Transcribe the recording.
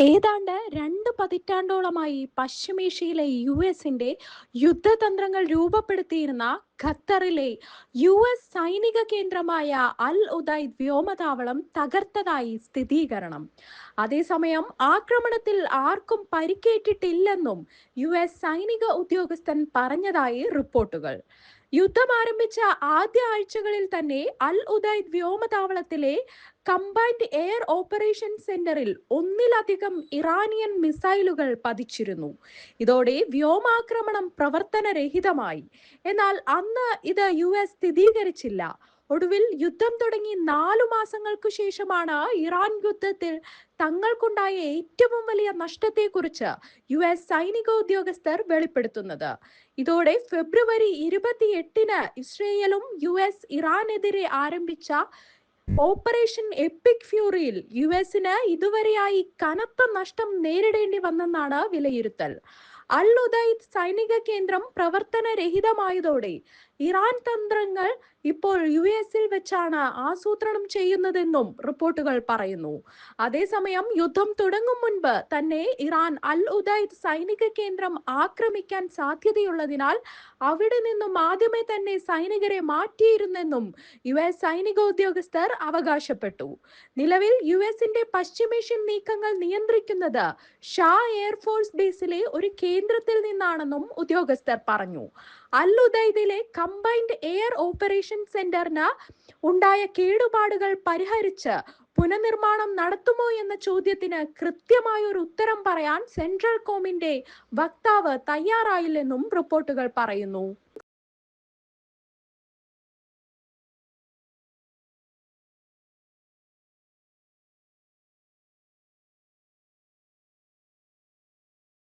ഏതാണ്ട് 2 പതിറ്റാണ്ടോളമായി പശ്ചിമേഷ്യയിലെ യുഎസിന്റെ യുദ്ധതന്ത്രങ്ങൾ രൂപപ്പെടുത്തിയിരുന്ന ഖത്തറിലെ യുഎസ് സൈനിക കേന്ദ്രമായ അൽ ഉദൈദ് വ്യോമതാവളം തകർത്തതായി സ്ഥിരീകരണം. അതേസമയം ആക്രമണത്തിൽ ആർക്കും പരിക്കേറ്റിട്ടില്ലെന്നും യുഎസ് സൈനിക ഉദ്യോഗസ്ഥൻ പറഞ്ഞതായി റിപ്പോർട്ടുകൾ. യുദ്ധം ആരംഭിച്ച ആദ്യ ആഴ്ചകളിൽ തന്നെ അൽ ഉദൈദ് വ്യോമതാവളത്തിലെ കമ്പൈൻഡ് എയർ ഓപ്പറേഷൻ സെന്ററിൽ ഒന്നിലധികം ഇറാനിയൻ മിസൈലുകൾ പതിച്ചിരുന്നു. ഇതോടെ വ്യോമാക്രമണം പ്രവർത്തനരഹിതമായി. എന്നാൽ അന്ന് ഇത് യുഎസ് സ്ഥിരീകരിച്ചില്ല. ഒടുവിൽ യുദ്ധം തുടങ്ങി 4 മാസങ്ങൾക്കു ശേഷമാണ് ഇറാൻ യുദ്ധത്തിൽ തങ്ങൾക്കുണ്ടായ ഏറ്റവും വലിയ നഷ്ടത്തെക്കുറിച്ച് യുഎസ് സൈനിക ഉദ്യോഗസ്ഥർ വെളിപ്പെടുത്തുന്നത്. ഇതോടെ ഫെബ്രുവരി 28-ന് ഇസ്രയേലും യുഎസ് ഇറാനെതിരെ ആരംഭിച്ച ഓപ്പറേഷൻ എപ്പിക് ഫ്യൂറിയിൽ യുഎസിന് ഇതുവരെയായി കനത്ത നഷ്ടം നേരിടേണ്ടി വന്നെന്നാണ് വിലയിരുത്തൽ. അൽ ഉദൈദ് സൈനിക കേന്ദ്രം പ്രവർത്തനരഹിതമായതോടെ ഇറാൻ തന്ത്രങ്ങൾ ഇപ്പോൾ യുഎസിൽ വെച്ചാണ് ആസൂത്രണം ചെയ്യുന്നതെന്നും റിപ്പോർട്ടുകൾ പറയുന്നു. അതേസമയം യുദ്ധം തുടങ്ങും മുൻപ് തന്നെ ഇറാൻ അൽ ഉദൈദ് സൈനിക കേന്ദ്രം ആക്രമിക്കാൻ സാധ്യതയുള്ളതിനാൽ അവിടെ നിന്നും ആദ്യമേ തന്നെ സൈനികരെ മാറ്റിയിരുന്നെന്നും യുഎസ് സൈനിക ഉദ്യോഗസ്ഥർ അവകാശപ്പെട്ടു. നിലവിൽ യുഎസിന്റെ പശ്ചിമേഷ്യൻ നീക്കങ്ങൾ നിയന്ത്രിക്കുന്നത് ഷാ എയർഫോഴ്സ് ബേസിലെ ഒരു കേന്ദ്രത്തിൽ നിന്നാണെന്നും ഉദ്യോഗസ്ഥർ പറഞ്ഞു. അൽ ഉദൈദിലെ കമ്പൈൻഡ് എയർ ഓപ്പറേഷൻ സെന്ററിന് ഉണ്ടായ കേടുപാടുകൾ പരിഹരിച്ച് പുനർനിർമ്മാണം നടത്തുമോ എന്ന ചോദ്യത്തിന് കൃത്യമായ ഒരു ഉത്തരം പറയാൻ സെൻട്രൽ കോമിന്റെ വക്താവ് തയ്യാറായില്ലെന്നും റിപ്പോർട്ടുകൾ പറയുന്നു.